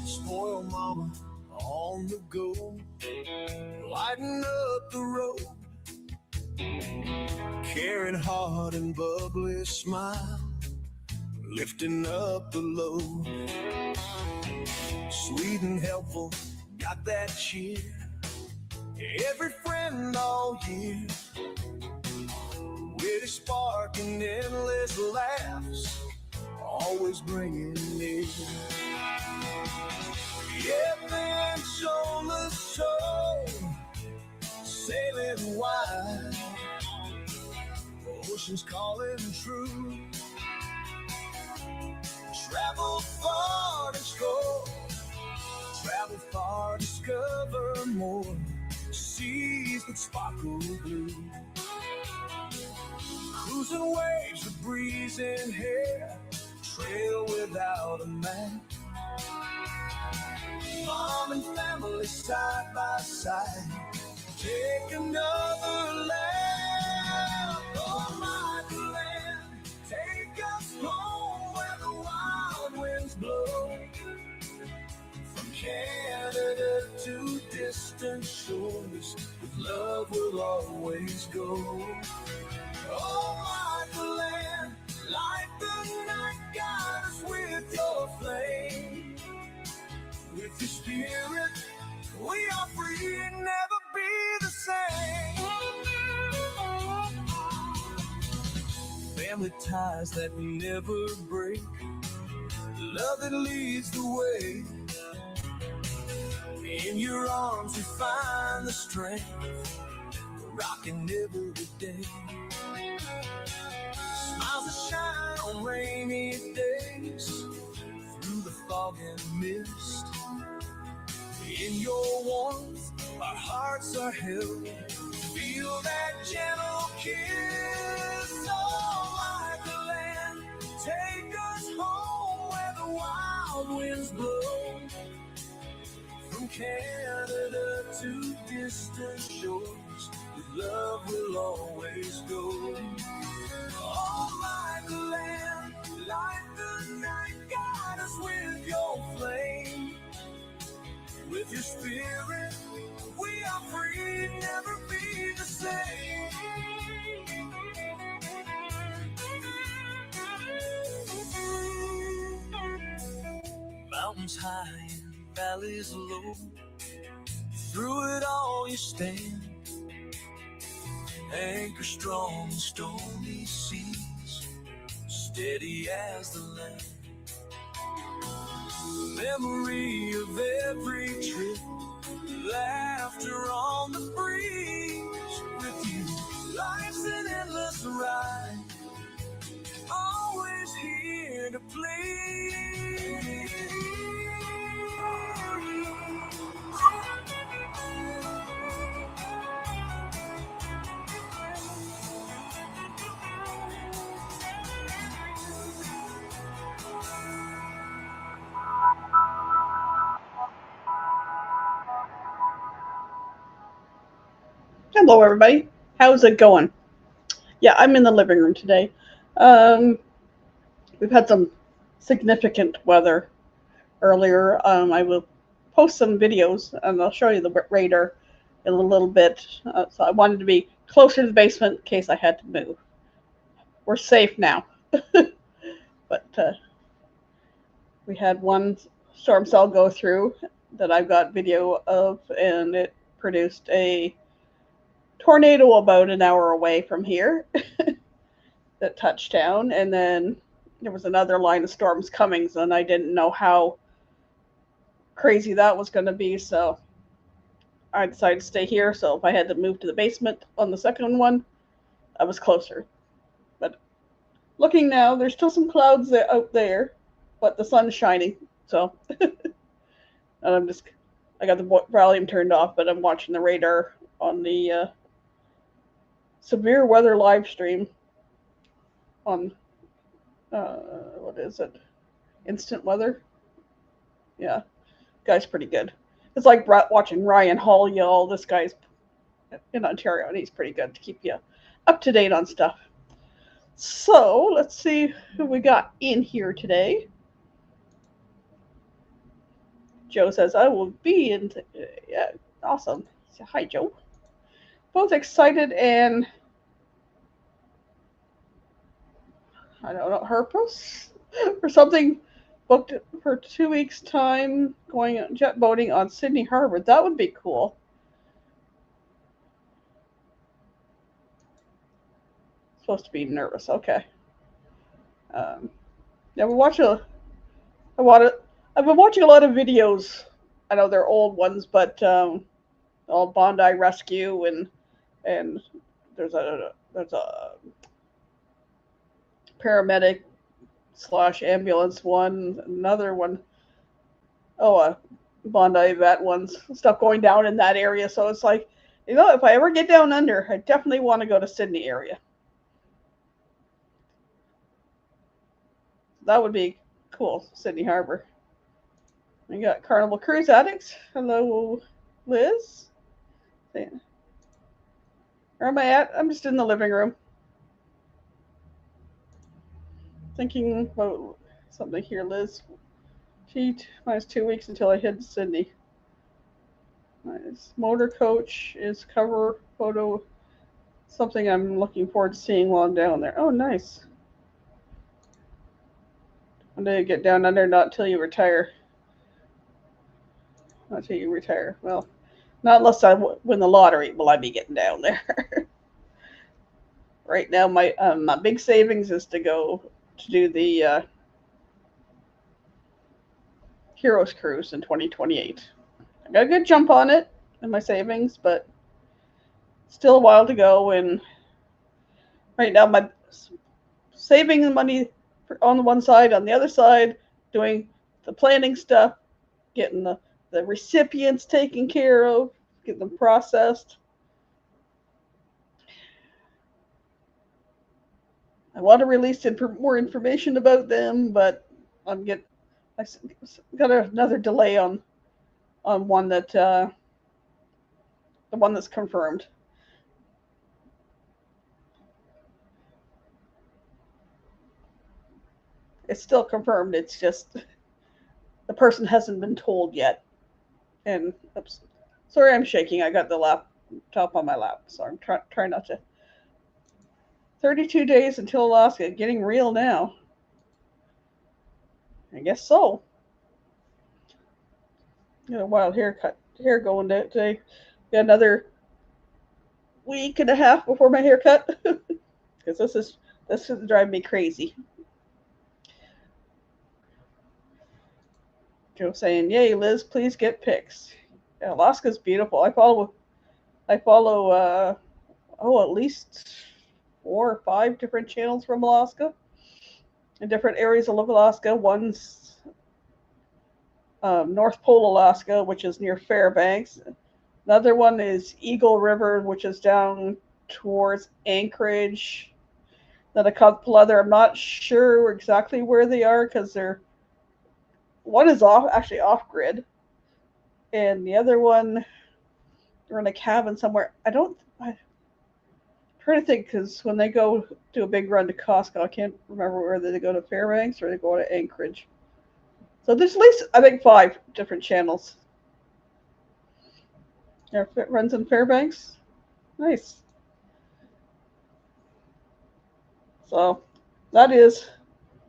Spoil mama on the go, lighten up the road, carrying hard and bubbly smile, lifting up the load. Sweet and helpful, got that cheer, every friend all year, witty spark and endless laughs, always bringing near. Heaven shoulder show, sailing wide, oceans calling true. Travel far, discover more, seas that sparkle blue. Cruising waves, a breeze in hair, trail without a map. Mom and family side by side, take another lap. Oh, my land, take us home where the wild winds blow. From Canada to distant shores, with love we'll always go. Oh, my land, light the night, guide us with your flame. With your spirit, we are free, never be the same. Family ties that never break, love that leads the way. In your arms we find the strength, rocking every day. Smiles that shine on rainy days, through the fog and mist. In your warmth, our hearts are held. Feel that gentle kiss. Oh, like the land, take us home where the wild winds blow. From Canada to distant shores, with love we'll always go. Oh, like the land, light the night, guide us with your flame. With your spirit, we are free, never be the same. Mountains high and valleys low, through it all you stand. Anchor strong in stormy seas, steady as the land. Memory of every trip, laughter on the breeze. With you, life's an endless ride, always here to please. Hello, everybody. How's it going? Yeah, I'm in the living room today. We've had some significant weather earlier. I will post some videos, and I'll show you the radar in a little bit. So I wanted to be closer to the basement in case I had to move. We're safe now. But we had one storm cell go through that I've got video of, and it produced a tornado about an hour away from here that touched down, and then there was another line of storms coming, and I didn't know how crazy that was going to be, so I decided to stay here. So if I had to move to the basement on the second one, I was closer. But looking now, there's still some clouds out there, but the sun's shining, so and I got the volume turned off, but I'm watching the radar on the severe weather live stream on what is it? Instant weather? Yeah, guy's pretty good. It's like watching Ryan Hall yell. This guy's in Ontario, and he's pretty good to keep you up to date on stuff. So let's see who we got in here today. Joe says, I will be in. Yeah, awesome. So, hi, Joe. Both excited and, I don't know, herpes or something booked for 2 weeks' time going jet boating on Sydney Harbor. That would be cool. Supposed to be nervous. Okay. Yeah, we watch a. I want to. I've been watching a lot of videos. I know they're old ones, but all Bondi Rescue and there's a paramedic slash ambulance one, another one. Oh, a Bondi vet ones, stuff going down in that area. So it's like, if I ever get down under, I definitely want to go to Sydney area. That would be cool, Sydney Harbor. We got Carnival Cruise Addicts. Hello, Liz. Where am I at? I'm just in the living room. Thinking about something here, Liz. Minus 2 weeks until I head to Sydney. Nice. Motor coach is cover photo. Something I'm looking forward to seeing while I'm down there. Oh, nice. One day you get down under, not till you retire. Not till you retire. Well, not unless I win the lottery will I be getting down there. Right now, my big savings is to go to do the Heroes Cruise in 2028. I got a good jump on it in my savings, but still a while to go. And right now, my saving the money on the one side, on the other side, doing the planning stuff, getting the recipients taken care of, getting them processed. I want to release more information about them, but I got another delay on one that the one that's confirmed. It's still confirmed. It's just the person hasn't been told yet. And oops, sorry, I'm shaking. I got the laptop on my lap, so I'm trying not to. 32 days until Alaska. Getting real now. I guess so. Got a wild hair going today. Got another week and a half before my haircut because this is driving me crazy. Joe saying, "Yay, Liz! Please get pics." Yeah, Alaska's beautiful. I follow at least 4 or 5 different channels from Alaska in different areas of Alaska. One's North Pole, Alaska, which is near Fairbanks. Another one is Eagle River, which is down towards Anchorage. Then a couple other, I'm not sure exactly where they are because one is off grid, and the other one they're in a cabin somewhere. I'm trying to think because when they go do a big run to Costco, I can't remember whether they go to Fairbanks or they go to Anchorage. So there's at least, I think, 5 different channels. There runs in Fairbanks. Nice. So that is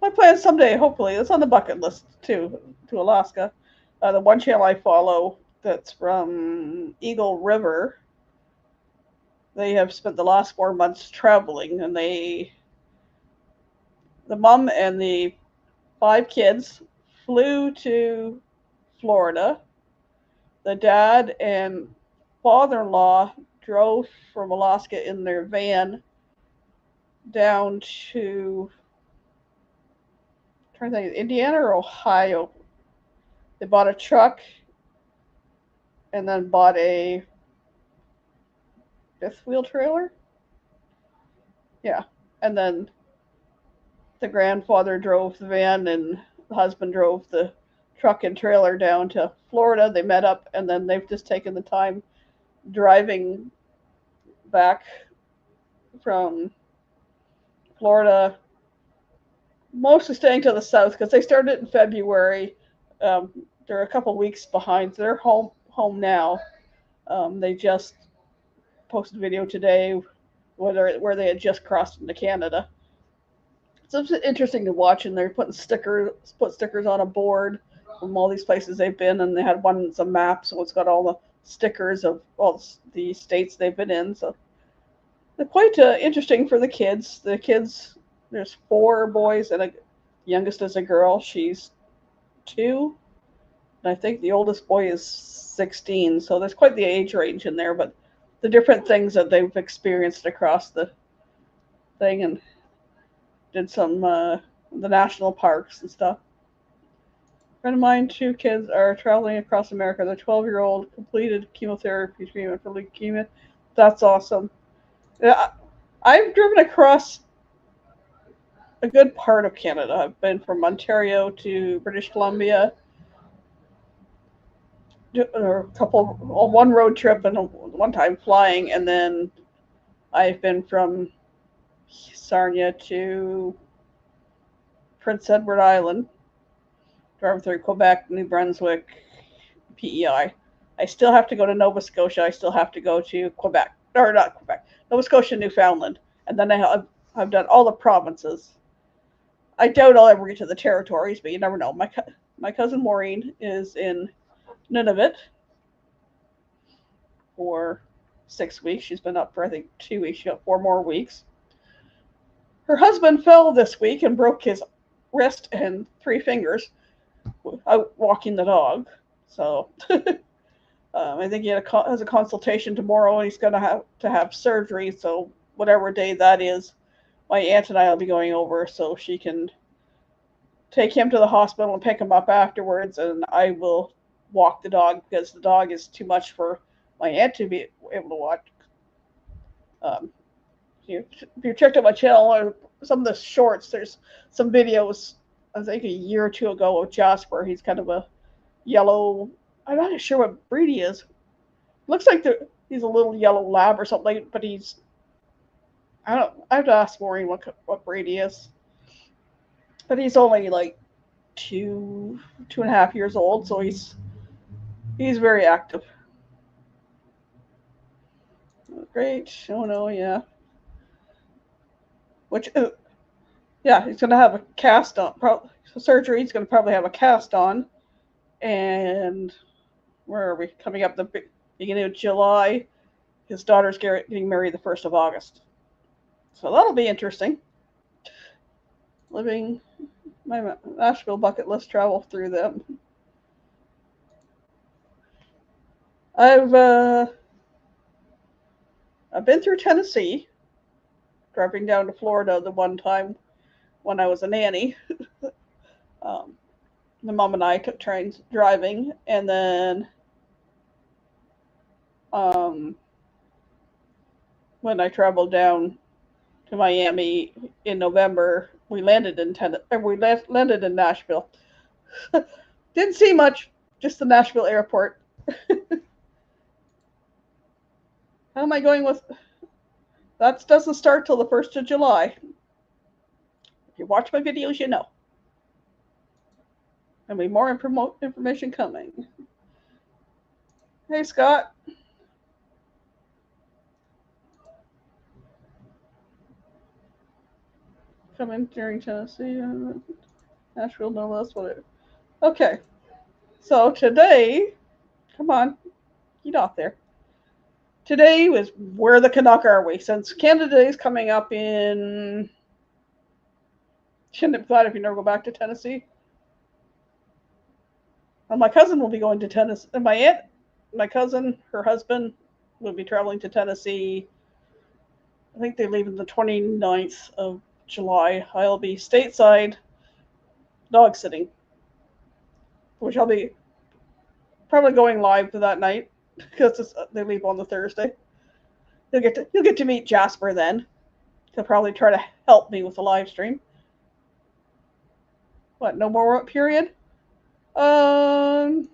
my plan someday, hopefully. It's on the bucket list, too, to Alaska. The one channel I follow that's from Eagle River, they have spent the last 4 months traveling, and the mom and the 5 kids flew to Florida. The dad and father-in-law drove from Alaska in their van down to, I'm trying to think, Indiana or Ohio. They bought a truck and then bought a 5th wheel trailer. Yeah, and then the grandfather drove the van and the husband drove the truck and trailer down to Florida. They met up, and then they've just taken the time driving back from Florida, mostly staying to the south because they started in February. They're a couple weeks behind. They're home now. They just posted a video today where they had just crossed into Canada. So it's interesting to watch, and they're put stickers on a board from all these places they've been, and they had one that's a map, so it's got all the stickers of all the states they've been in. So they're quite interesting for the kids. The kids, there's 4 boys, and the youngest is a girl. She's 2, and I think the oldest boy is 16. So there's quite the age range in there, but the different things that they've experienced across the thing, and did some the national parks and stuff. A friend of mine, 2 kids are traveling across America. The 12-year-old completed chemotherapy treatment for leukemia. That's awesome. Yeah, I've driven across a good part of Canada. I've been from Ontario to British Columbia, one road trip and one time flying, and then I've been from Sarnia to Prince Edward Island, driving through Quebec, New Brunswick, PEI. I still have to go to Nova Scotia. I still have to go to Quebec, or not Quebec, Nova Scotia, Newfoundland, and then I've done all the provinces. I doubt I'll ever get to the territories, but you never know. My cousin Maureen is in Nunavut for 6 weeks. She's been up for, I think, 2 weeks. She got 4 more weeks. Her husband fell this week and broke his wrist and 3 fingers out walking the dog. So I think he has a consultation tomorrow, and he's going to have surgery. So whatever day that is, my aunt and I will be going over so she can take him to the hospital and pick him up afterwards, and I will walk the dog because the dog is too much for my aunt to be able to watch. If you checked out my channel or some of the shorts, there's some videos, I think a year or 2 ago, of Jasper. He's kind of a yellow, I'm not sure what breed he is. Looks like he's a little yellow lab or something, but I have to ask Maureen what breed he is. But he's only like 2.5 years old, so he's very active. Great. Oh no, yeah. Which, yeah, he's going to have a cast on. Surgery, he's going to probably have a cast on. And where are we? Coming up the beginning of July. His daughter's getting married the 1st of August. So that'll be interesting. Living my Nashville bucket list, travel through them. I've been through Tennessee, driving down to Florida the one time when I was a nanny. My mom and I took trains driving, and then when I traveled down to Miami in November, we landed in landed in Nashville. Didn't see much, just the Nashville airport. How am I going with? That doesn't start till the 1st of July. If you watch my videos, you know. There'll be more information coming. Hey, Scott. Coming during Tennessee. Nashville, no less, whatever. Okay. So today, come on, get off there. Today was Where the Canuck Are We? Since Canada Day is coming up in, shouldn't have thought if you never go back to Tennessee. Well, my cousin will be going to Tennessee. And my aunt, my cousin, her husband will be traveling to Tennessee. I think they leave on the 29th of July. I'll be stateside dog sitting, which I'll be probably going live for that night because they leave on the Thursday. You'll get to meet Jasper then. He'll probably try to help me with the live stream. What, no more period? Um,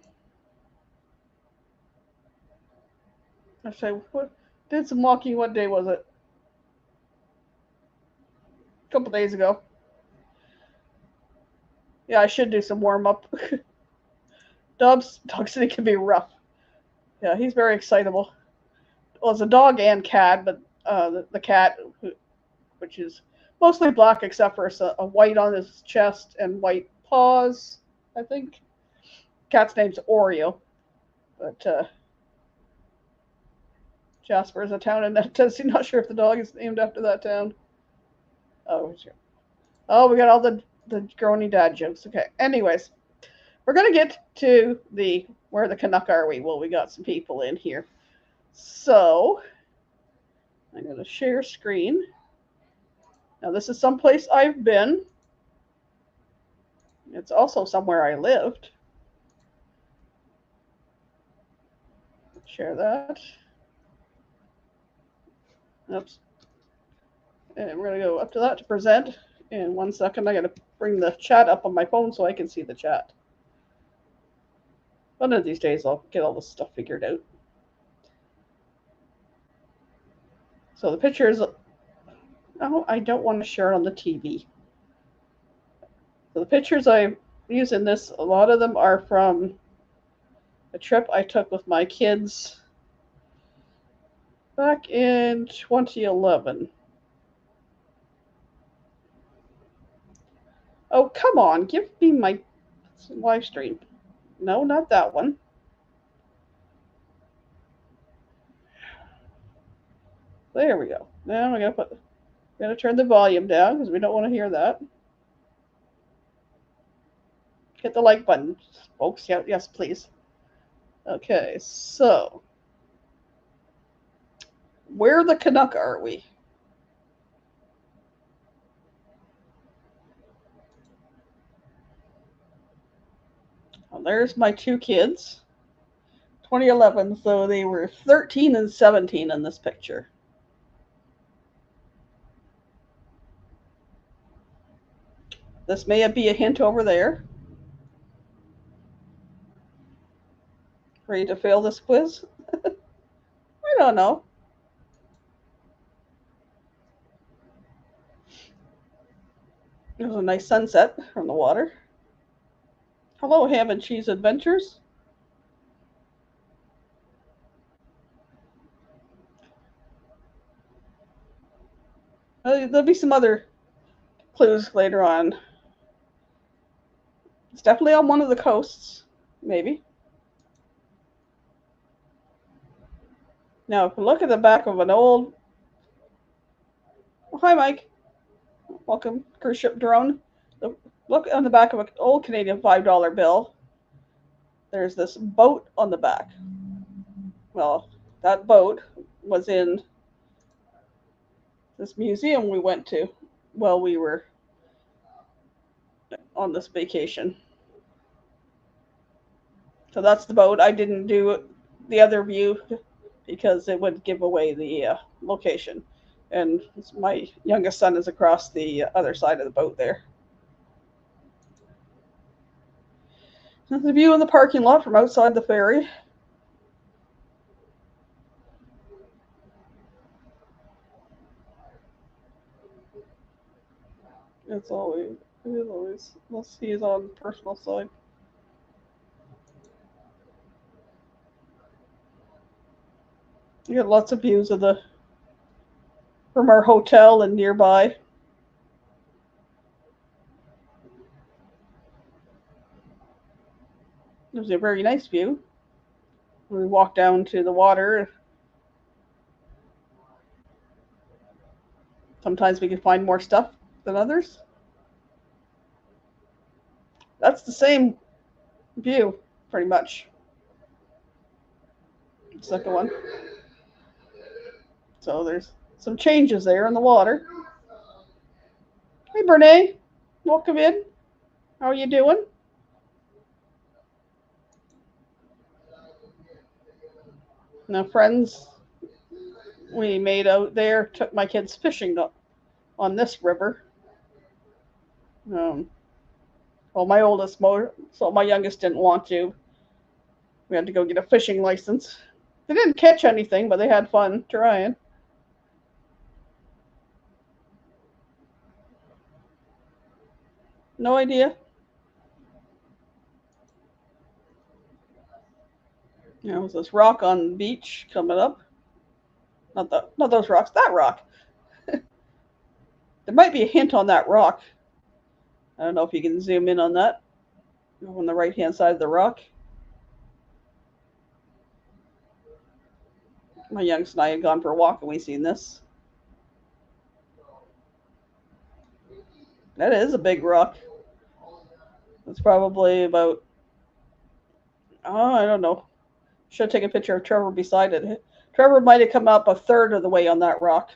I say, what? Did some walking. What day was it? A couple days ago. Yeah, I should do some warm up. Dog sitting can be rough. Yeah, he's very excitable. Well, it's a dog and cat, but the cat, which is mostly black except for a white on his chest and white paws, I think. Cat's name's Oreo, but Jasper is a town in that Tennessee. Not sure if the dog is named after that town. Oh, sure. Oh, we got all the groany dad jokes. Okay. Anyways, we're gonna get to the where the Canuck are we? Well, we got some people in here, so I'm gonna share screen. Now this is someplace I've been. It's also somewhere I lived. Share that. Oops. And we're going to go up to that to present. In 1 second, I got to bring the chat up on my phone so I can see the chat. One of these days, I'll get all this stuff figured out. So the pictures, oh, I don't want to share it on the TV. So the pictures I use in this, a lot of them are from a trip I took with my kids back in 2011. Oh, come on, give me my live stream. No, not that one. There we go. Now we're gonna turn the volume down because we don't want to hear that. Hit the like button, folks. Yeah, yes, please. Okay, so where the Canuck are we? Well, there's my two kids. 2011, so they were 13 and 17 in this picture. This may be a hint over there. Ready to fail this quiz? I don't know. There's a nice sunset from the water. Hello, Ham and Cheese Adventures. There'll be some other clues later on. It's definitely on one of the coasts, maybe. Now, if you look at the back of an old... Oh, hi, Mike. Welcome, cruise ship drone. Look on the back of an old Canadian $5 bill. There's this boat on the back. Well, that boat was in this museum we went to while we were on this vacation. So that's the boat. I didn't do the other view because it would give away the location. And my youngest son is across the other side of the boat there. There's a view in the parking lot from outside the ferry. It's always, let's see, is on the personal side. You get lots of views of from our hotel and nearby. There's a very nice view. We walk down to the water. Sometimes we can find more stuff than others. That's the same view, pretty much. Second one. So there's some changes there in the water. Hey, Brene, welcome in. How are you doing? Now, friends we made out there took my kids fishing on this river. Well, so my youngest didn't want to. We had to go get a fishing license. They didn't catch anything, but they had fun trying. No idea. There's this rock on the beach coming up. Not those rocks. That rock. There might be a hint on that rock. I don't know if you can zoom in on that. On the right hand side of the rock. My youngest and I had gone for a walk and we seen this. That is a big rock. It's probably about, oh, I don't know. Should have taken a picture of Trevor beside it. Trevor might have come up a third of the way on that rock.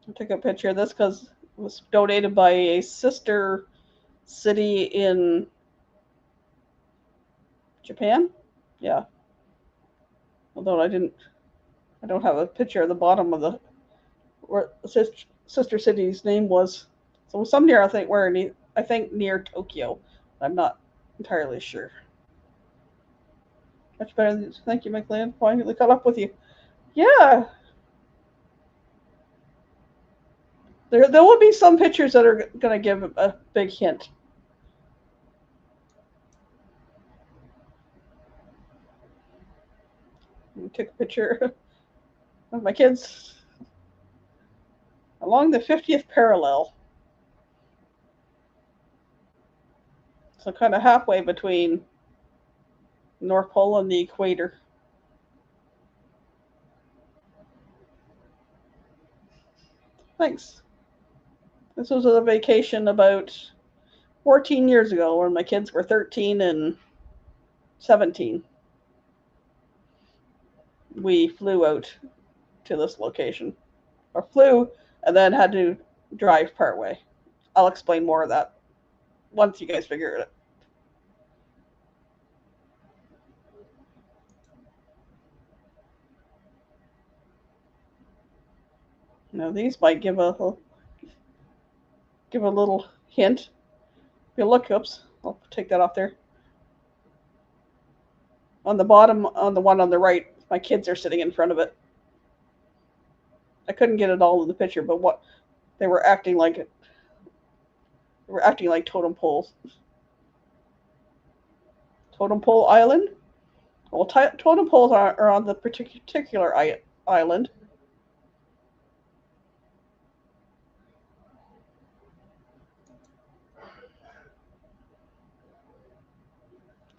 I took a picture of this because it was donated by a sister city in Japan. Yeah. Although I don't have a picture of the bottom of the where the sister city's name was. So it was some near I think near Tokyo. I'm not entirely sure. Much better. Thank you, McLean. Finally caught up with you. Yeah. There will be some pictures that are going to give a big hint. I took a picture of my kids along the 50th parallel. So kind of halfway between North Pole and the equator. Thanks. This was a vacation about 14 years ago when my kids were 13 and 17. We flew out to this location. Or flew and then had to drive partway. I'll explain more of that once you guys figure it out. Now these might give a little hint. If you look, oops, I'll take that off there. On the bottom, on the one on the right, my kids are sitting in front of it. I couldn't get it all in the picture, but what they were acting like it. They were acting like totem poles. Totem pole island. Well, totem poles are on the particular island.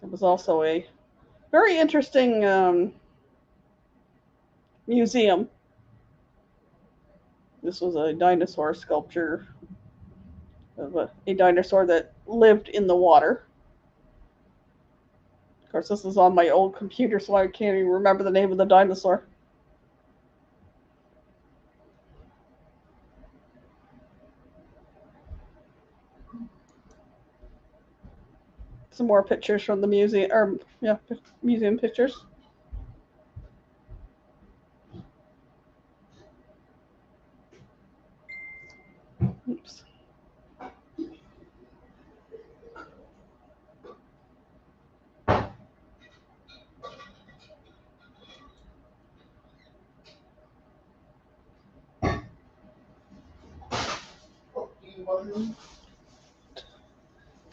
It was also a very interesting museum. This was a dinosaur sculpture of a dinosaur that lived in the water. Of course, this is on my old computer, so I can't even remember the name of the dinosaur. Some more pictures from the museum, museum pictures. Oops.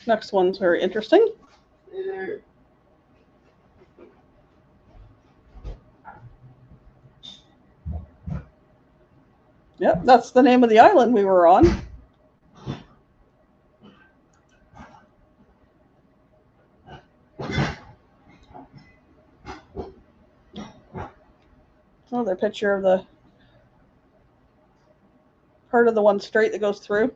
Next one's very interesting. Yep, that's the name of the island we were on. Another picture of the part of the one straight that goes through.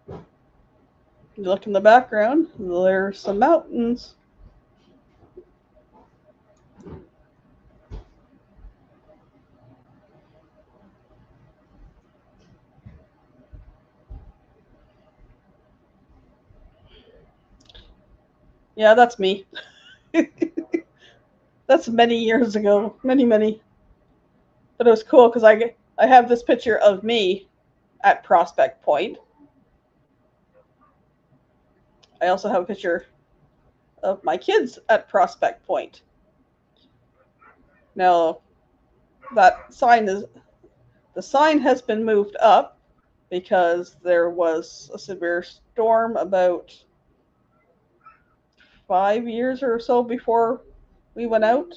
You look in the background, there's some mountains. Yeah, that's me. That's many years ago, many. But it was cool because I have this picture of me at Prospect Point. I also have a picture of my kids at Prospect Point. Now that sign is the sign has been moved up because there was a severe storm about 5 years or so before we went out,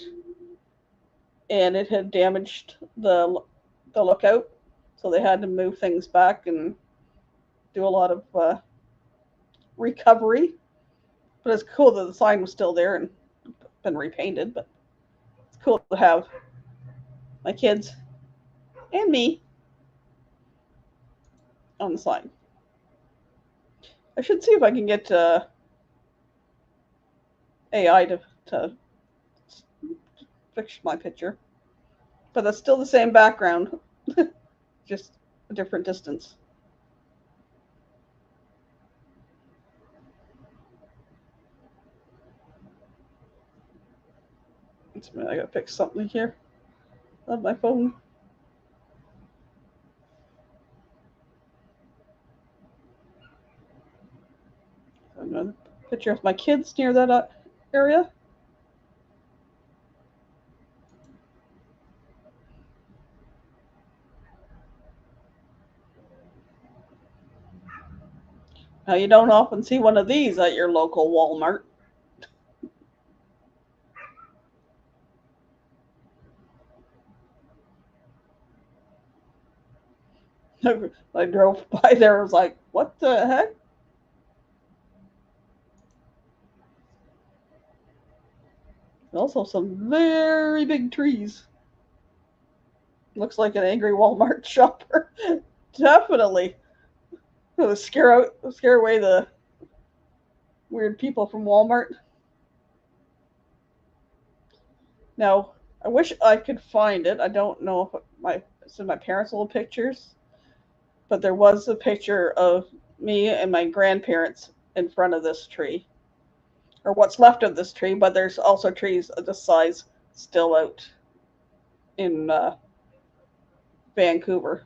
and it had damaged the lookout, so they had to move things back and do a lot of recovery. But it's cool that the sign was still there and been repainted. But it's cool to have my kids and me on the sign. I should see if I can get AI to fix my picture. But that's still the same background, just a different distance. I gotta fix something here on my phone. Another picture of my kids near that area. Now, you don't often see one of these at your local Walmart. I drove by there, I was like, what the heck? Also, some very big trees. Looks like an angry Walmart shopper. Definitely. To scare away the weird people from Walmart. Now, I wish I could find it. I don't know if it's in my parents' old pictures, but there was a picture of me and my grandparents in front of this tree, or what's left of this tree. But there's also trees of this size still out in Vancouver.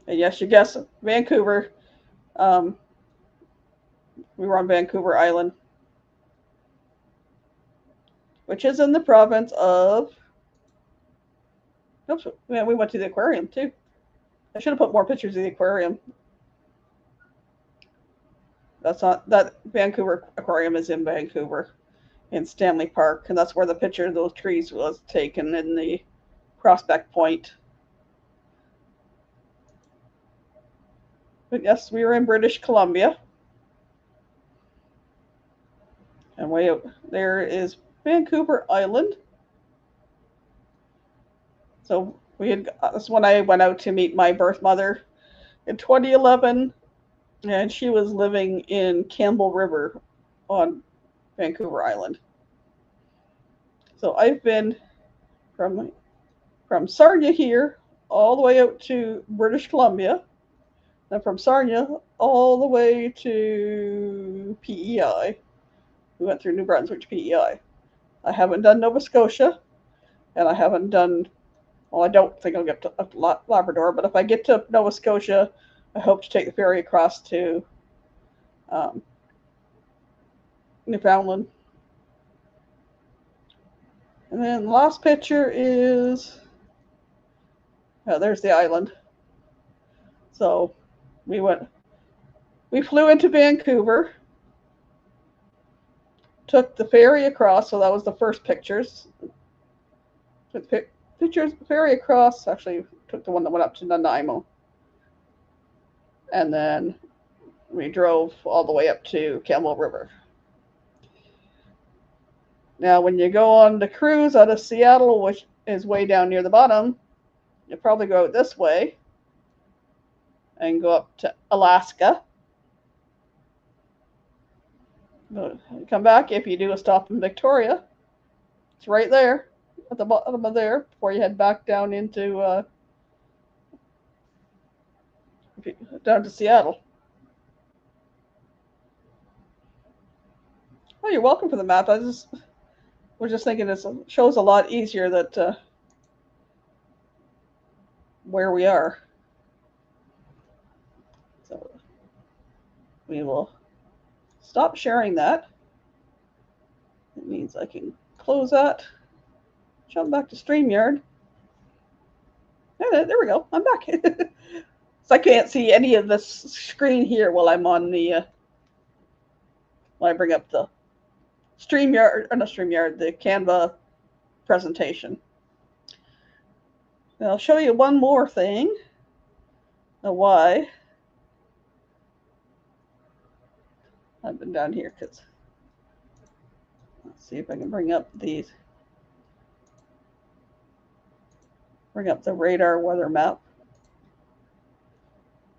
And yes, you guessed it, Vancouver. Um, we were on Vancouver Island, which is in the province of. Oops, yeah, we went to the aquarium too. I should have put more pictures of the aquarium. That's not that Vancouver Aquarium is in Vancouver, in Stanley Park, and that's where the picture of those trees was taken in the Prospect Point. But yes, we were in British Columbia, and way out there is Vancouver Island. So that's when I went out to meet my birth mother in 2011, and she was living in Campbell River on Vancouver Island. So I've been from Sarnia here all the way out to British Columbia, and from Sarnia all the way to PEI. We went through New Brunswick to PEI. I haven't done Nova Scotia, and I haven't done. Well, I don't think I'll get to Labrador, but if I get to Nova Scotia, I hope to take the ferry across to Newfoundland. And then the last picture is. Oh, there's the island. So we flew into Vancouver, took the ferry across, so that was the first pictures. Took pictures, ferry across, actually took the one that went up to Nanaimo. And then we drove all the way up to Campbell River. Now, when you go on the cruise out of Seattle, which is way down near the bottom, you probably go out this way and go up to Alaska. Come back if you do a stop in Victoria. It's right there at the bottom of there before you head back down into down to Seattle. Oh, you're welcome for the map. I was just thinking it shows a lot easier that where we are. So we will stop sharing that. It means I can close that, jump back to StreamYard. There we go. I'm back. So I can't see any of this screen here while I'm on the when I bring up the StreamYard, or not StreamYard, the Canva presentation. And I'll show you one more thing. Now why I've been down here, because let's see if I can bring up the radar weather map.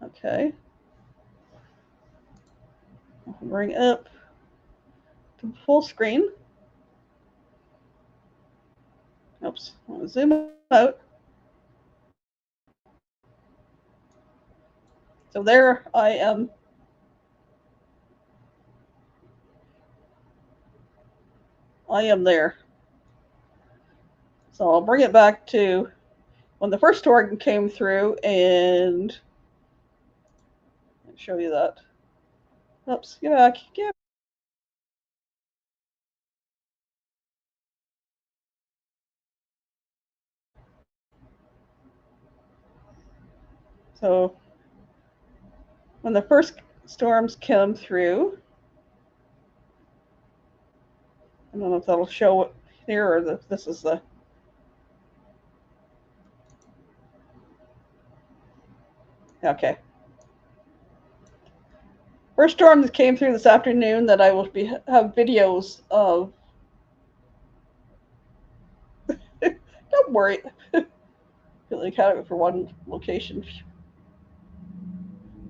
Okay. I'll bring it up to full screen. Oops, I'll zoom out. So there I am. I am there. So I'll bring it back to when the first storm came through and show you that. Oops, get back. So when the first storms come through, I don't know if that'll show it here or this is the. Okay. First storm that came through this afternoon that I will have videos of. Don't worry. Really counted for one location.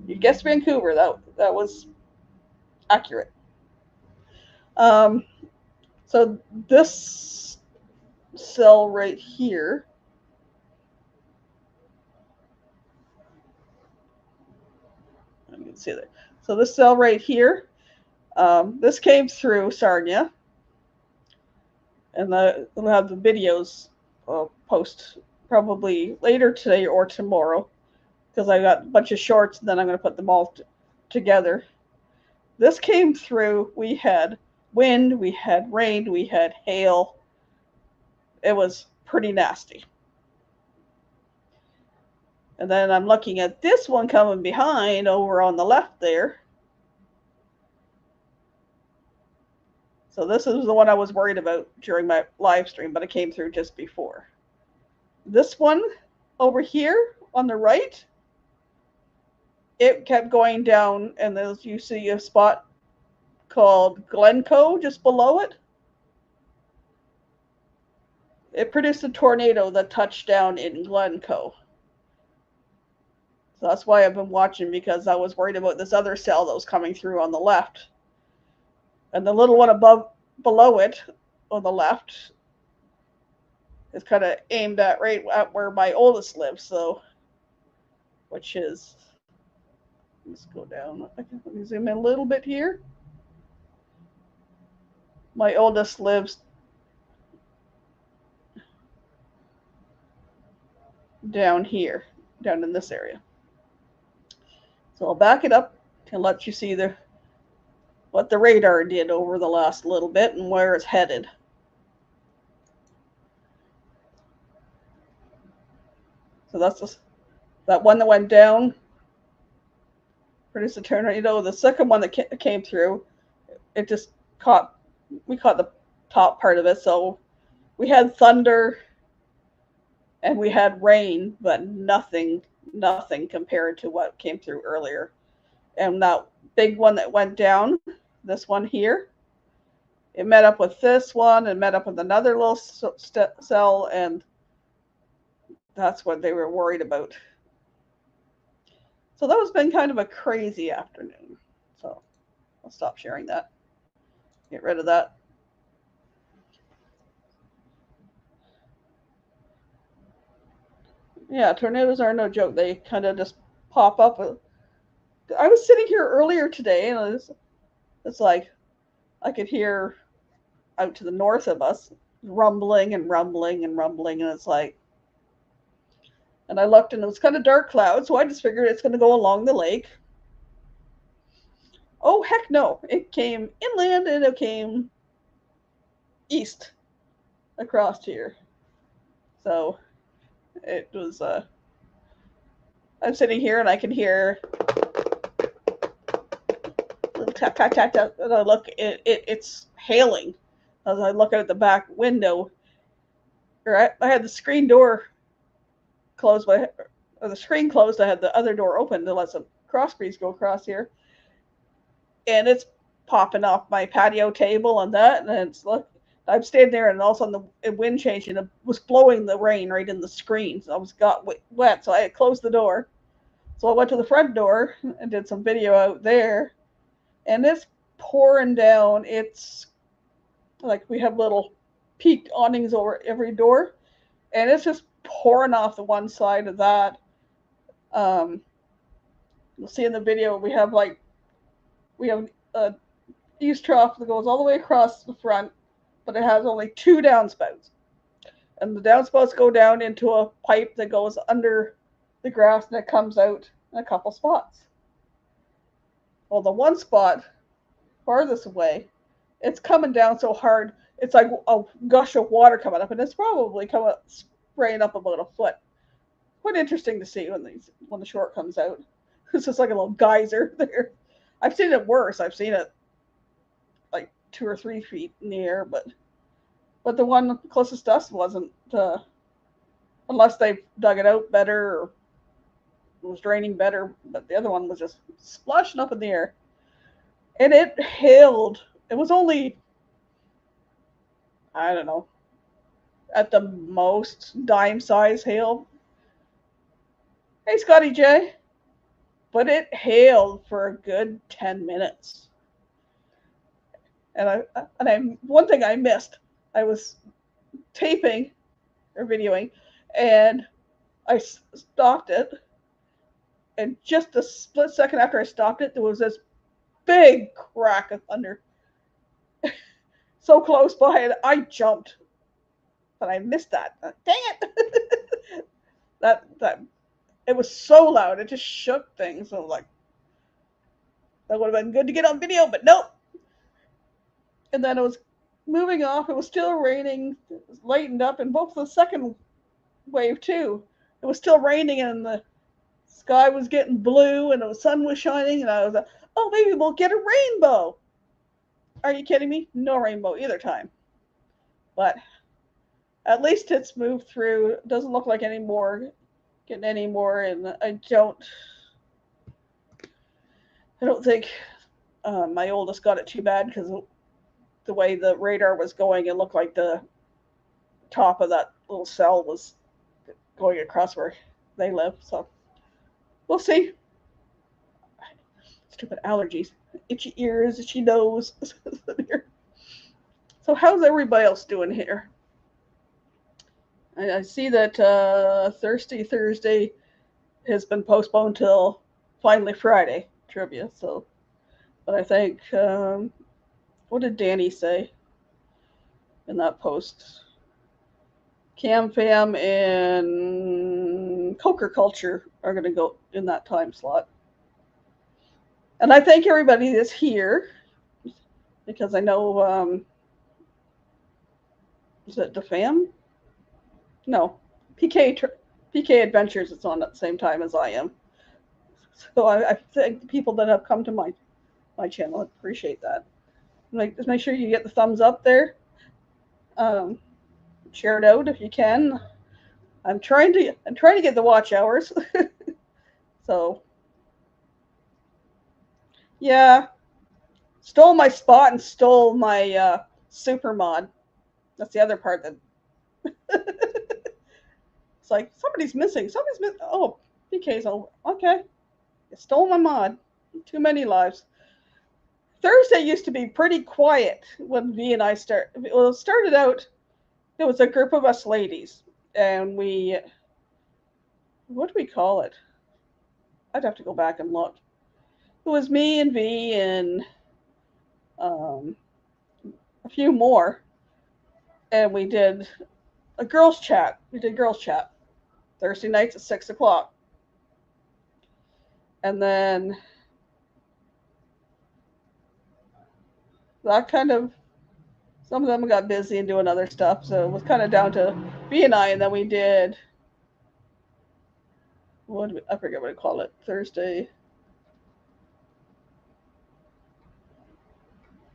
You guessed Vancouver. That was accurate. So this cell right here. You can see that. So this cell right here. This came through Sarnia, and we'll have the videos post probably later today or tomorrow, because I got a bunch of shorts, and then I'm going to put them all together. This came through. We had wind, we had rain, we had hail. It was pretty nasty. And then I'm looking at this one coming behind over on the left there. So this is the one I was worried about during my live stream, but it came through just before. This one over here on the right, it kept going down, and as you see a spot called Glencoe just below it. It produced a tornado that touched down in Glencoe. So that's why I've been watching, because I was worried about this other cell that was coming through on the left. And the little one below it on the left is kind of aimed at right at where my oldest lives. So, which is, let's go down. Let me zoom in a little bit here. My oldest lives down here, down in this area. So I'll back it up and let you see what the radar did over the last little bit and where it's headed. So that's that one that went down, produced a tornado. The second one that came through, it just we caught the top part of it. So we had thunder and we had rain, but nothing compared to what came through earlier. And that big one that went down, this one here, it met up with this one and met up with another little cell, and that's what they were worried about. So that has been kind of a crazy afternoon. So I'll stop sharing that. Get rid of that. Yeah, tornadoes are no joke. They kind of just pop up. I was sitting here earlier today, and it's like, I could hear out to the north of us rumbling and rumbling and rumbling, and it's like, and I looked and it was kind of dark cloud, so I just figured it's going to go along the lake. Oh, heck no. It came inland and it came east across here. So it was, I'm sitting here and I can hear little tap, tap, tap, tap, and I look, it's hailing. As I look out the back window, or I had the screen door closed, or the screen closed, I had the other door open to let some cross breeze go across here. And it's popping off my patio table and that, and it's look. I'm standing there, and all of a sudden the wind changed, and it was blowing the rain right in the screen. So I was got wet, so I had closed the door. So I went to the front door and did some video out there, and it's pouring down. It's like we have little peaked awnings over every door, and it's just pouring off the one side of that. You'll see in the video we have a eaves trough that goes all the way across the front, but it has only 2 downspouts. And the downspouts go down into a pipe that goes under the grass and it comes out in a couple spots. Well, the one spot farthest away, it's coming down so hard, it's like a gush of water coming up, and it's probably spraying up about a foot. Quite interesting to see when the short comes out. It's just like a little geyser there. I've seen it worse. I've seen it like 2 or 3 feet in the air, but the one closest to us wasn't, unless they dug it out better or it was draining better, but the other one was just splashing up in the air. And it hailed. It was only, I don't know, at the most dime size hail. Hey, Scotty J. But it hailed for a good 10 minutes. And one thing I missed, I was taping or videoing, and I stopped it. And just a split second after I stopped it, there was this big crack of thunder. So close by, and I jumped. But I missed that. Dang it! that it was so loud, it just shook things. So I was like, that would have been good to get on video, but nope. And then it was moving off. It was still raining. It was lightened up, and both the second wave too. It was still raining, and the sky was getting blue, and the sun was shining, and I was like, oh, maybe we'll get a rainbow. Are you kidding me? No rainbow either time. But at least it's moved through. It doesn't look like getting any more, and I don't think my oldest got it too bad, because the way the radar was going, it looked like the top of that little cell was going across where they live. So we'll see. Stupid allergies, itchy ears, itchy nose. So how's everybody else doing here? I see that Thirsty Thursday has been postponed till finally Friday trivia. So, but I think, what did Danny say in that post? Cam Fam and Coker Culture are going to go in that time slot. And I thank everybody that's here, because I know, is it the fam? No, PK Adventures is on at the same time as I am. So I thank the people that have come to my channel. I appreciate that. Just make sure you get the thumbs up there. Share it out if you can. I'm trying to get the watch hours. So yeah, stole my spot and stole my super mod. That's the other part that it's like somebody's missing. Oh, PK's over. Okay, you stole my mod. Too many lives. Thursday used to be pretty quiet when V and I started. Well, it started out, it was a group of us ladies, and what do we call it? I'd have to go back and look. It was me and V and a few more, and we did a girls' chat. We did girls' chat Thursday nights at 6 o'clock. And then that kind of, some of them got busy and doing other stuff, so it was kind of down to B and I. And then we did, I forget what I call it, Thursday.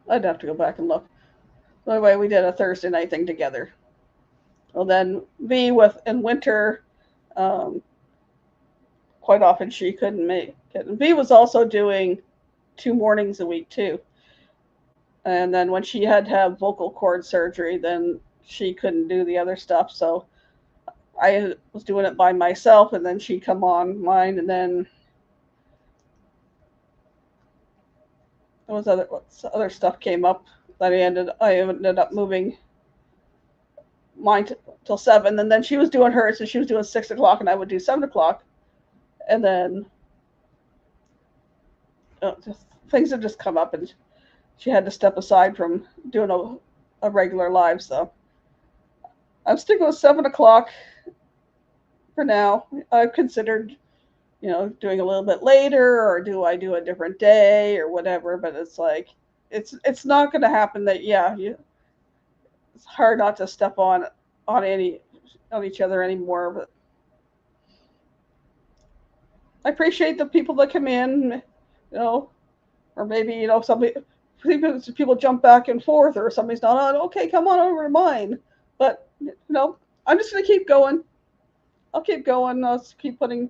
I'd have to go back and look. Anyway, we did a Thursday night thing together. Well, then V in winter, quite often she couldn't make it. And V was also doing 2 mornings a week too. And then when she had to have vocal cord surgery, then she couldn't do the other stuff. So I was doing it by myself, and then she'd come on mine, and then there was other stuff came up that I ended up moving mine till 7, and then she was doing hers, so she was doing 6 o'clock, and I would do 7 o'clock, and then just, things have just come up, and she had to step aside from doing a regular live. So I'm sticking with 7 o'clock for now. I've considered, doing a little bit later, or do I do a different day or whatever, but it's like, it's not going to happen that, it's hard not to step on each other anymore. But I appreciate the people that come in, or maybe, people jump back and forth, or somebody's not on, okay, come on over to mine. But, I'm just going to keep going. I'll keep going. I'll keep putting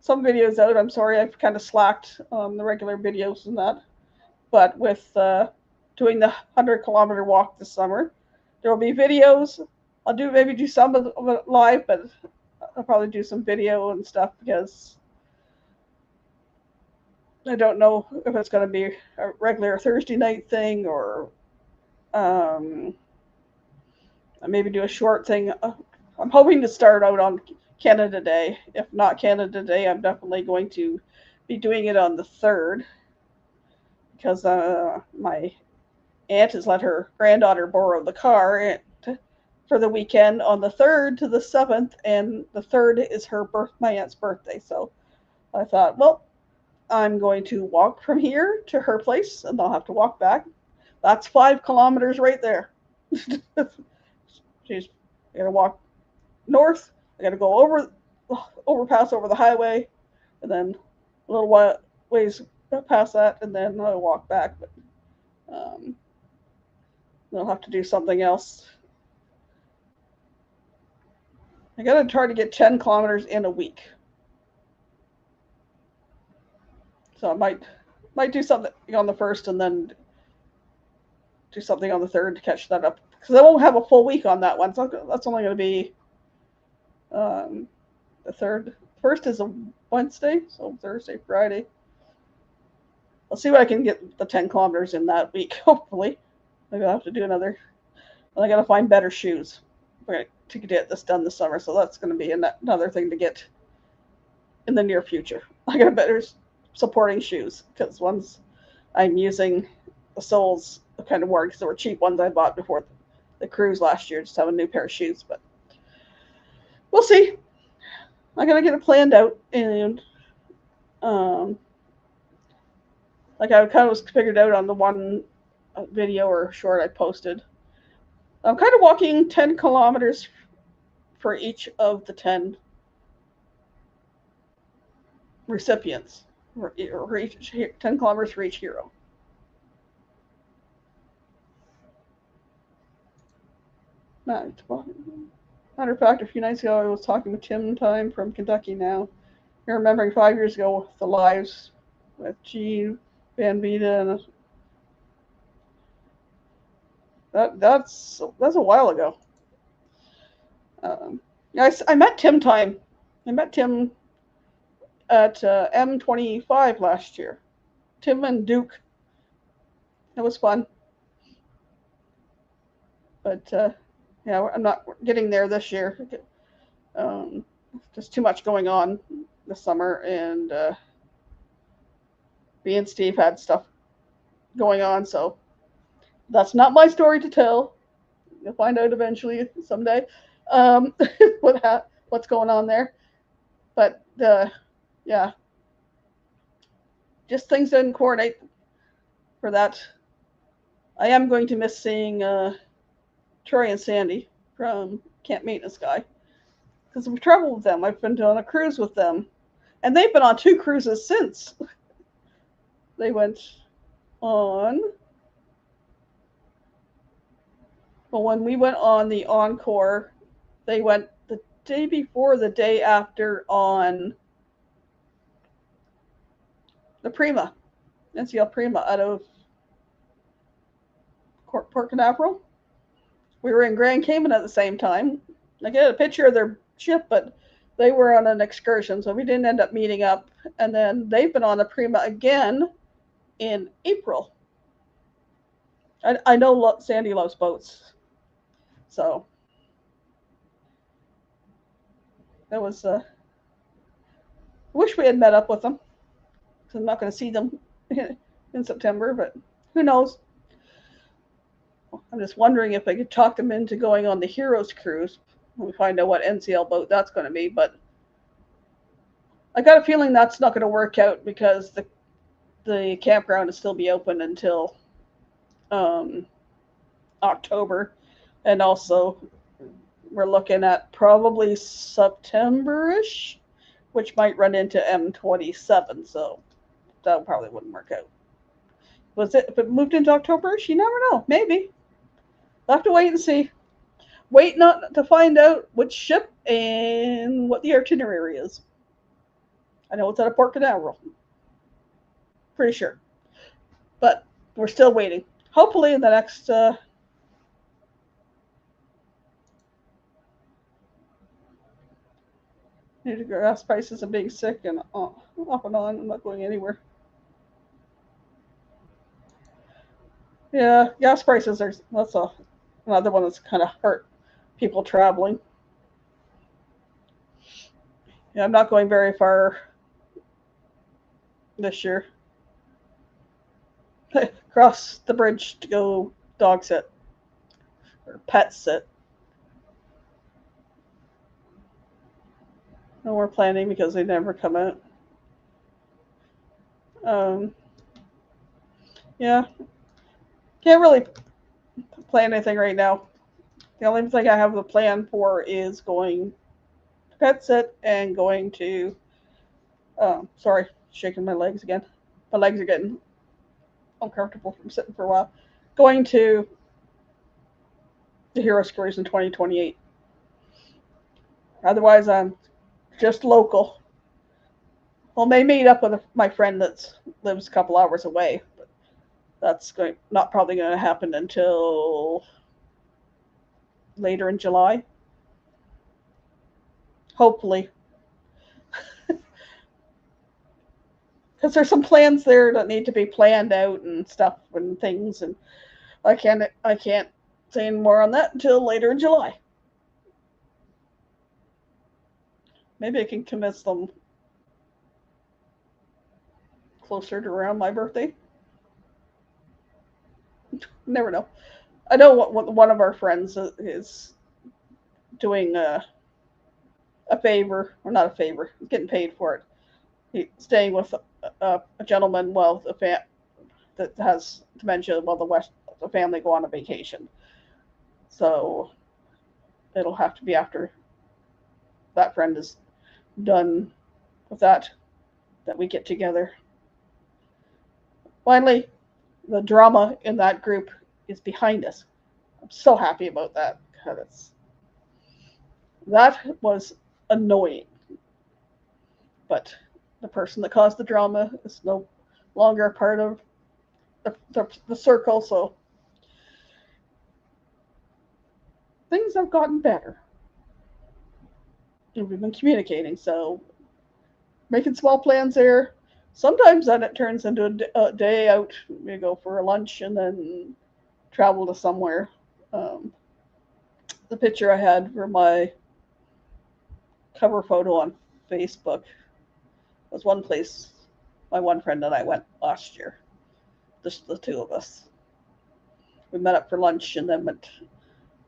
some videos out. I'm sorry, I've kind of slacked on the regular videos and that. But with doing the 100-kilometer walk this summer, there will be videos. I'll maybe do some of it live, but I'll probably do some video and stuff, because I don't know if it's going to be a regular Thursday night thing, or maybe do a short thing. I'm hoping to start out on Canada Day. If not Canada Day, I'm definitely going to be doing it on the 3rd, because my aunt has let her granddaughter borrow the car for the weekend on the 3rd to the 7th, and the 3rd is my aunt's birthday. So I thought, well, I'm going to walk from here to her place, and I'll have to walk back. That's 5 kilometers right there. She's going to walk north. I got to go overpass over the highway, and then a little ways past that, and then I'll walk back. But I'll have to do something else. I got to try to get 10 kilometers in a week. So I might do something on the 1st, and then do something on the 3rd to catch that up, because I won't have a full week on that one. So that's only going to be the 3rd. 1st is a Wednesday, so Thursday, Friday. I'll see what I can get the 10 kilometers in that week, hopefully. Maybe I'll have to do another. And I got to find better shoes to get this done this summer. So that's going to be another thing to get in the near future. I got better supporting shoes, because ones I'm using, the soles are kind of worn, because they were cheap ones I bought before the cruise last year. Just have a new pair of shoes, but we'll see. I got to get it planned out, and like I kind of was figured out on the one video or short I posted. I'm kind of walking 10 kilometers for each of the 10 recipients, or each 10 kilometers for each hero. Matter of fact, a few nights ago, I was talking with Tim Time from Kentucky Now. You're remembering 5 years ago with the lives with G, Van Vita, and that's a while ago. I met Tim Time. I met Tim at M25 last year. Tim and Duke. It was fun. But I'm not getting there this year. Just too much going on this summer, and me and Steve had stuff going on, so That's not my story to tell. You'll find out eventually someday what's going on there. But yeah, just things didn't coordinate for that. I am going to miss seeing Troy and Sandy from Camp Maintenance Guy because we've traveled with them. I've been on a cruise with them, and they've been on 2 cruises since. They went on. Well, when we went on the Encore, they went the day before, the day after on the Prima, NCL Prima out of Port Canaveral. We were in Grand Cayman at the same time. I get a picture of their ship, but they were on an excursion, so we didn't end up meeting up. And then they've been on the Prima again in April. I know Sandy loves boats, so it was. I wish we had met up with them. Cause I'm not going to see them in September, but who knows? I'm just wondering if I could talk them into going on the Heroes cruise. We find out what NCL boat that's going to be, but I got a feeling that's not going to work out because the campground will still be open until October, and also we're looking at probably September-ish, which might run into M27, so that probably wouldn't work out. Was it if it moved into October-ish? You never know. Maybe. We'll have to wait and see. Wait not to find out which ship and what the itinerary is. I know it's out of Port Canaveral. Pretty sure. But we're still waiting. Hopefully in the next gas prices and being sick and off and on. I'm not going anywhere. Yeah, gas prices are that's another one that's kind of hurt people traveling. Yeah, I'm not going very far this year. Cross the bridge to go dog sit or pet sit. No more planning because they never come out. Yeah, can't really plan anything right now. The only thing I have a plan for is going to pet sit and going to. Sorry, shaking my legs again. My legs are getting uncomfortable from sitting for a while. Going to the Hero Cruise in 2028. Otherwise, I'm just local. Well, may meet up with my friend that lives a couple hours away, but that's not probably going to happen until later in July. Hopefully. Because there's some plans there that need to be planned out and stuff and things, and I can't say any more on that until later in July. Maybe I can convince them closer to around my birthday. Never know. I know one of our friends is doing a favor, or not a favor, he's getting paid for it. He's staying with a gentleman, well, that has dementia, while the family go on a vacation. So it'll have to be after that friend is done with that we get together. Finally, the drama in that group is behind us. I'm so happy about that because that was annoying. But the person that caused the drama is no longer a part of the circle, so things have gotten better. And we've been communicating, so making small plans there. Sometimes then it turns into a day out. We go for a lunch and then travel to somewhere. The picture I had for my cover photo on Facebook was one place my one friend and I went last year. Just the two of us. we met up for lunch and then went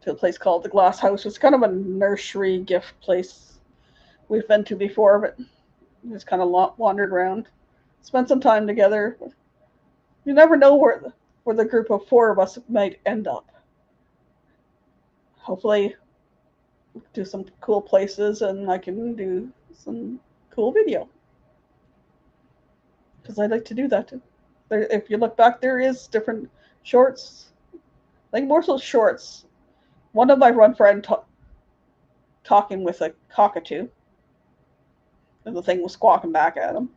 to a place called the Glass House. It's kind of a nursery gift place we've been to before, but just kind of wandered around, spent some time together. You never know where the group of four of us might end up. Hopefully, do some cool places and I can do some cool video. Because I like to do that too. If you look back, there is different shorts. I think more so shorts. One of my run friend talking with a cockatoo. And the thing was squawking back at him.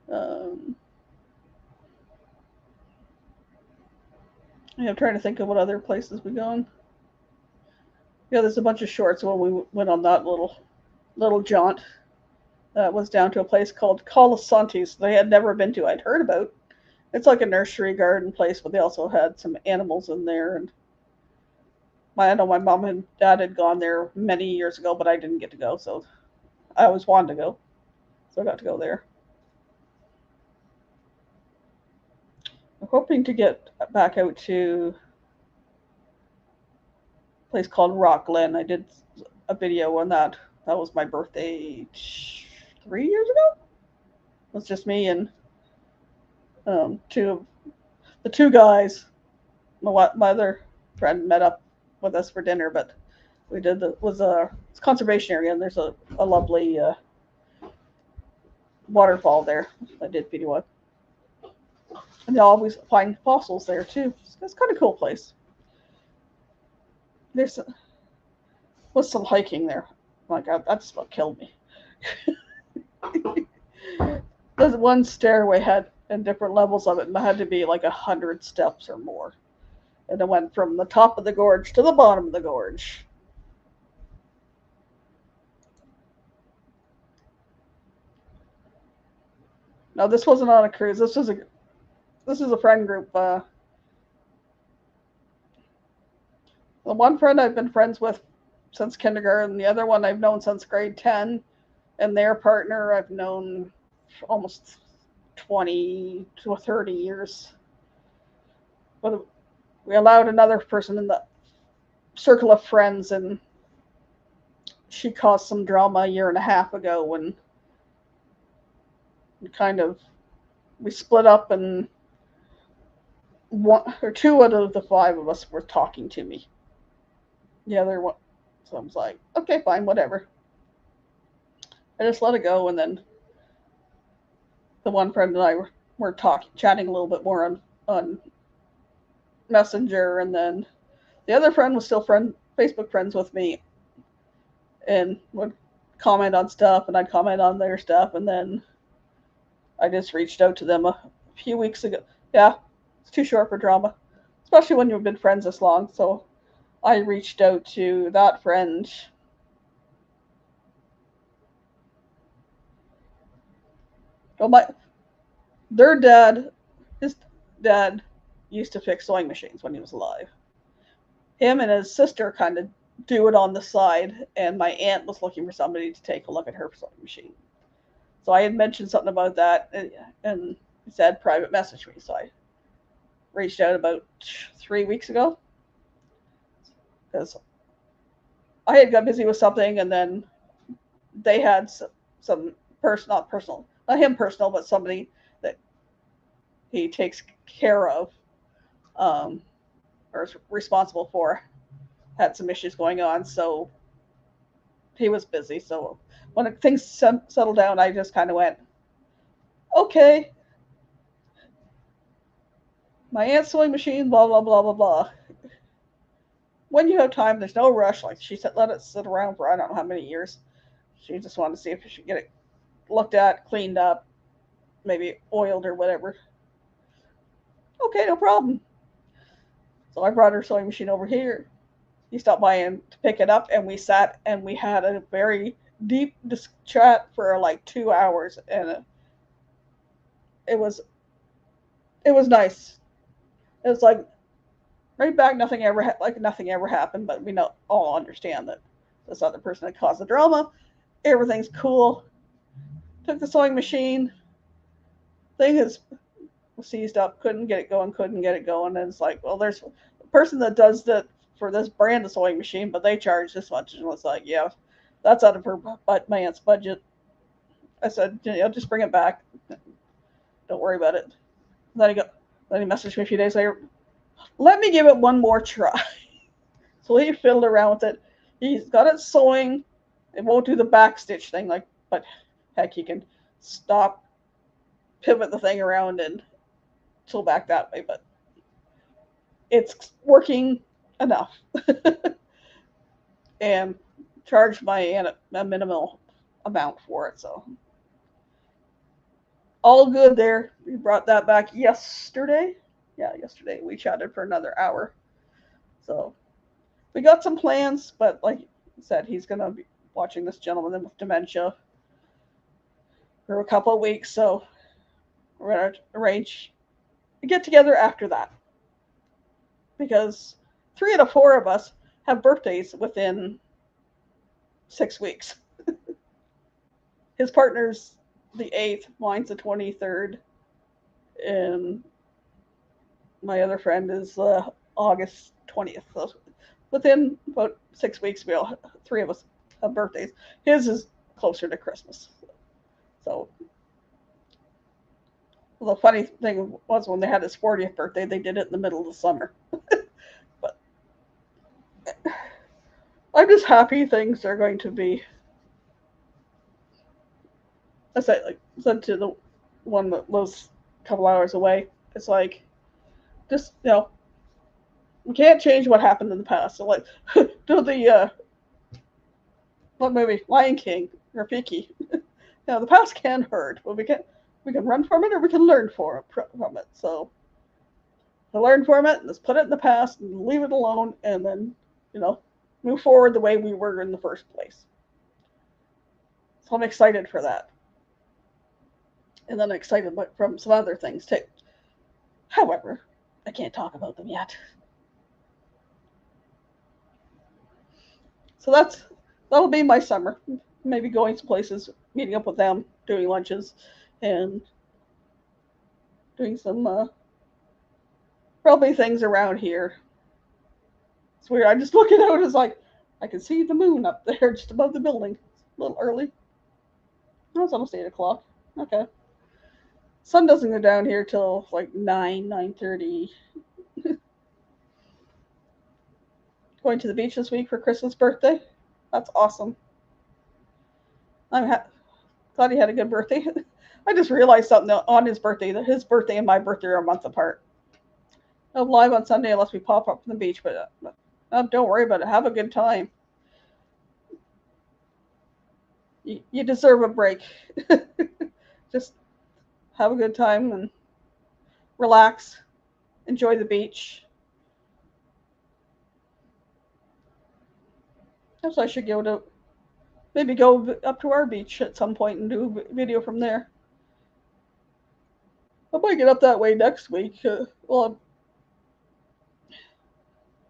I'm trying to think of what other places we've gone. Yeah, there's a bunch of shorts when we went on that little jaunt. That was down to a place called Colasantes they had never been to. I'd heard about. It's like a nursery garden place, but they also had some animals in there. And I know my mom and dad had gone there many years ago, but I didn't get to go, so I always wanted to go. So I got to go there. I'm hoping to get back out to a place called Rock Glen. I did a video on that. That was my birthday 3 years ago. It was just me and the two guys. My other friend met up with us for dinner, but we did it's a conservation area, and there's a lovely waterfall there. I did video of. And they always find fossils there too. It's kind of cool place. There's was some hiking there. My God, that just about killed me. There's one stairway had and different levels of it, and it had to be like 100 steps or more. And it went from the top of the gorge to the bottom of the gorge. No, this wasn't on a cruise. This is a friend group. The one friend I've been friends with since kindergarten. The other one I've known since grade 10. And their partner I've known almost 20 to 30 years. But we allowed another person in the circle of friends, and she caused some drama a year and a half ago when we split up, and one or two out of the five of us were talking to me. The other one, so I was like, okay, fine, whatever. I just let it go, and then the one friend and I were chatting a little bit more on Messenger, and then the other friend was still Facebook friends with me, and would comment on stuff, and I'd comment on their stuff, and then I just reached out to them a few weeks ago. Yeah, it's too short for drama, especially when you've been friends this long. So I reached out to that friend. Well, his dad used to fix sewing machines when he was alive. Him and his sister kind of do it on the side, and my aunt was looking for somebody to take a look at her sewing machine. So I had mentioned something about that, and he said private message me. So I reached out about 3 weeks ago because I had got busy with something, and then they had some not him personal, but somebody that he takes care of, or is responsible for, had some issues going on, so he was busy. So when things settled down, I just kind of went, okay, my aunt's sewing machine, blah, blah, blah, blah, blah. When you have time, there's no rush. Like she said, let it sit around for I don't know how many years. She just wanted to see if she could get it looked at, cleaned up, maybe oiled or whatever. Okay, no problem. So I brought her sewing machine over here. He stopped by and to pick it up, and we sat and we had a very deep chat for like 2 hours, and it was nice. It was like right back, nothing ever happened, but we all understand that this other person had caused the drama. Everything's cool. Took the sewing machine. Thing is was seized up, couldn't get it going. And it's like, well, there's a person that does that for this brand of sewing machine, but they charge this much. And it's like, yeah, that's out of her my aunt's budget. I said, just bring it back. Don't worry about it. Then he messaged me a few days later. Let me give it one more try. So he fiddled around with it. He's got it sewing. It won't do the back stitch thing, but heck, he can stop, pivot the thing around, and sew back that way. But it's working enough, and charged my aunt a minimal amount for it. So all good there. We brought that back yesterday. Yeah, yesterday we chatted for another hour. So we got some plans, but like I said, he's going to be watching this gentleman with dementia for a couple of weeks. So we're going to arrange a get together after that, because 3 out of 4 of us have birthdays within 6 weeks. His partner's the 8th, mine's the 23rd, and my other friend is August 20th. So within about 6 weeks, 3 of us have birthdays. His is closer to Christmas. So the funny thing was, when they had his 40th birthday, they did it in the middle of the summer. But I'm just happy things are going to be. I said to the one that lives a couple hours away, it's like, just, we can't change what happened in the past. So like, do the what movie, Lion King or Peaky. The past can hurt, but we can run from it, or we can learn from it. So to learn from it, let's put it in the past and leave it alone, and then move forward the way we were in the first place. So I'm excited for that, and then I'm excited from some other things too. However, I can't talk about them yet. So that'll be my summer. Maybe going to places, meeting up with them, doing lunches, and doing some probably things around here. It's weird. I'm just looking out. It's like I can see the moon up there just above the building. It's a little early. Oh, it's almost 8 o'clock. Okay. Sun doesn't go down here till like 9:30. Going to the beach this week for Chris's birthday. That's awesome. I'm glad he had a good birthday. I just realized something on his birthday, that his birthday and my birthday are a month apart. No live on Sunday unless we pop up from the beach, but don't worry about it. Have a good time. You deserve a break. Just have a good time and relax. Enjoy the beach. So I should maybe go up to our beach at some point and do a video from there. I might get up that way next week. Well,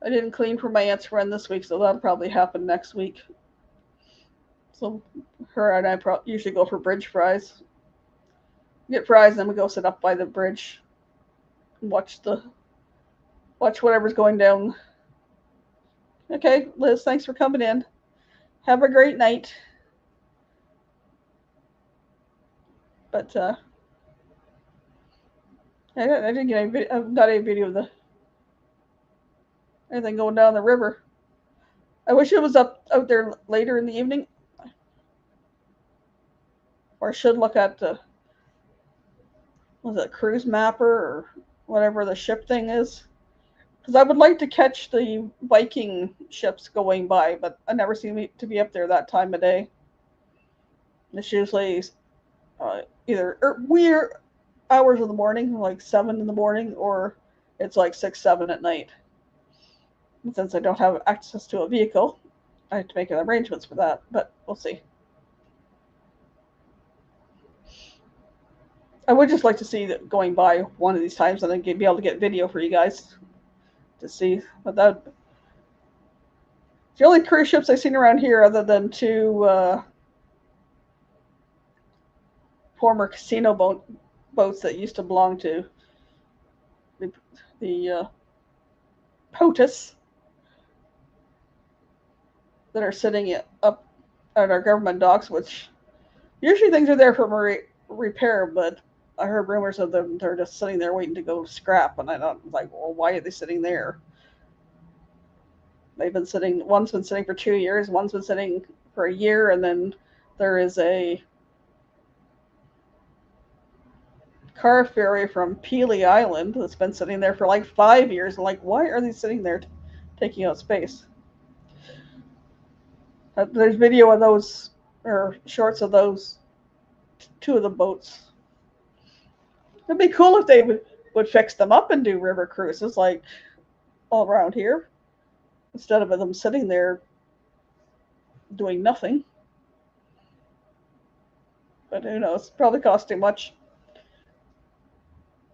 I didn't clean for my aunt's friend this week, so that'll probably happen next week. So her and I usually go for bridge fries. Get fries, and then we go sit up by the bridge and watch whatever's going down. Okay, Liz, thanks for coming in. Have a great night. But I didn't get any. I've got a video of anything going down the river. I wish it was out there later in the evening. Or I should look at was it Cruise Mapper or whatever the ship thing is. Because I would like to catch the Viking ships going by, but I never seem to be up there that time of day. It's usually either weird hours of the morning, like 7 in the morning, or it's like 6, 7 at night. And since I don't have access to a vehicle, I have to make arrangements for that, but we'll see. I would just like to see that going by one of these times, and then be able to get video for you guys to see. But the only cruise ships I've seen around here, other than 2 former casino boats that used to belong to the POTUS that are sitting up at our government docks, which usually things are there for repair, but I heard rumors of them, they're just sitting there waiting to go scrap, and I don't like, well, why are they sitting there? They've been sitting, one's been sitting for 2 years, one's been sitting for a year, and then there is a car ferry from Pelee Island that's been sitting there for like 5 years. And like, why are they sitting there taking out space? There's video of those, or shorts of those, two of the boats. It'd be cool if they would fix them up and do river cruises like all around here, instead of them sitting there doing nothing. But who knows? Probably cost too much.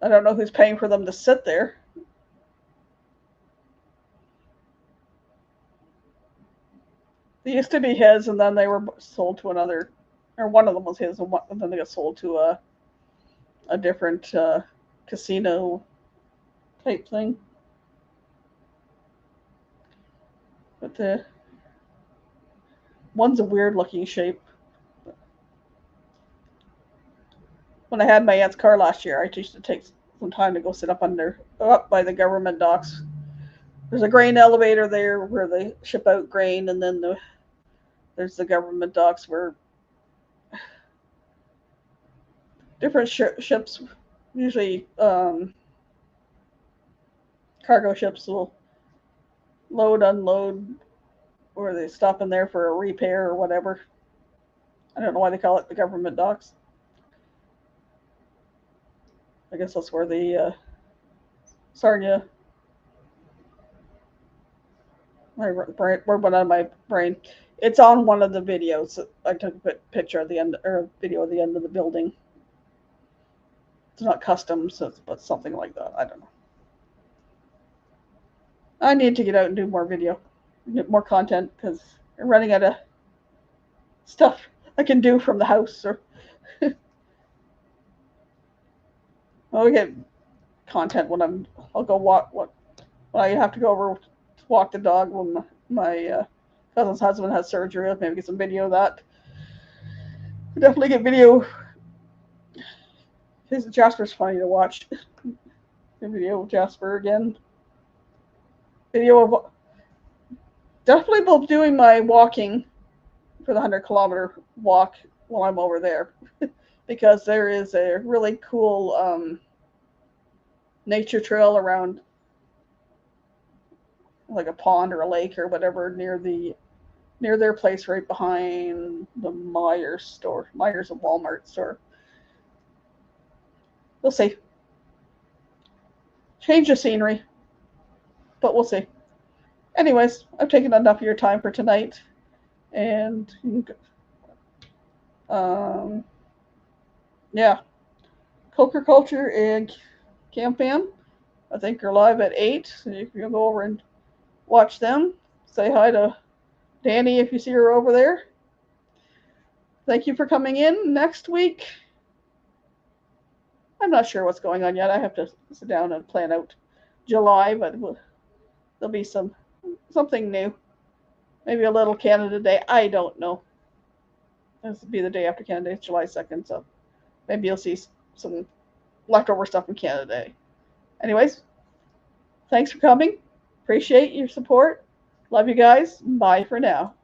I don't know who's paying for them to sit there. They used to be his, and then they were sold to another, or one of them was his, and then they got sold to a different casino type thing. But the one's a weird looking shape. When I had my aunt's car last year, I used to take some time to go sit up by the government docks. There's a grain elevator there where they ship out grain, and then there's the government docks where different ships, usually cargo ships, will load, unload, or they stop in there for a repair or whatever. I don't know why they call it the government docks. I guess that's where the Sarnia. My brain went out of my brain. It's on one of the videos. I took a picture at the end, or video at the end of the building. It's not customs, but something like that. I don't know. I need to get out and do more video, get more content, because I'm running out of stuff I can do from the house. Or I'll get content when I'll go walk. When I have to go over to walk the dog when my cousin's husband has surgery. I'll maybe get some video of that. I'll definitely get video. Jasper's funny to watch. Video of Jasper again. Video of definitely doing my walking for the 100-kilometer walk while I'm over there, because there is a really cool nature trail around, like a pond or a lake or whatever, near their place, right behind the Myers and Walmart store. We'll see. Change the scenery, but we'll see. Anyways, I've taken enough of your time for tonight, and yeah, Coker Culture and Camp Fam, I think are live at 8, so you can go over and watch them. Say hi to Danny if you see her over there. Thank you for coming in. Next week, I'm not sure what's going on yet. I have to sit down and plan out July, but there'll be something new. Maybe a little Canada Day. I don't know. This will be the day after Canada Day. It's July 2nd, so maybe you'll see some leftover stuff from Canada Day. Anyways, thanks for coming. Appreciate your support. Love you guys. Bye for now.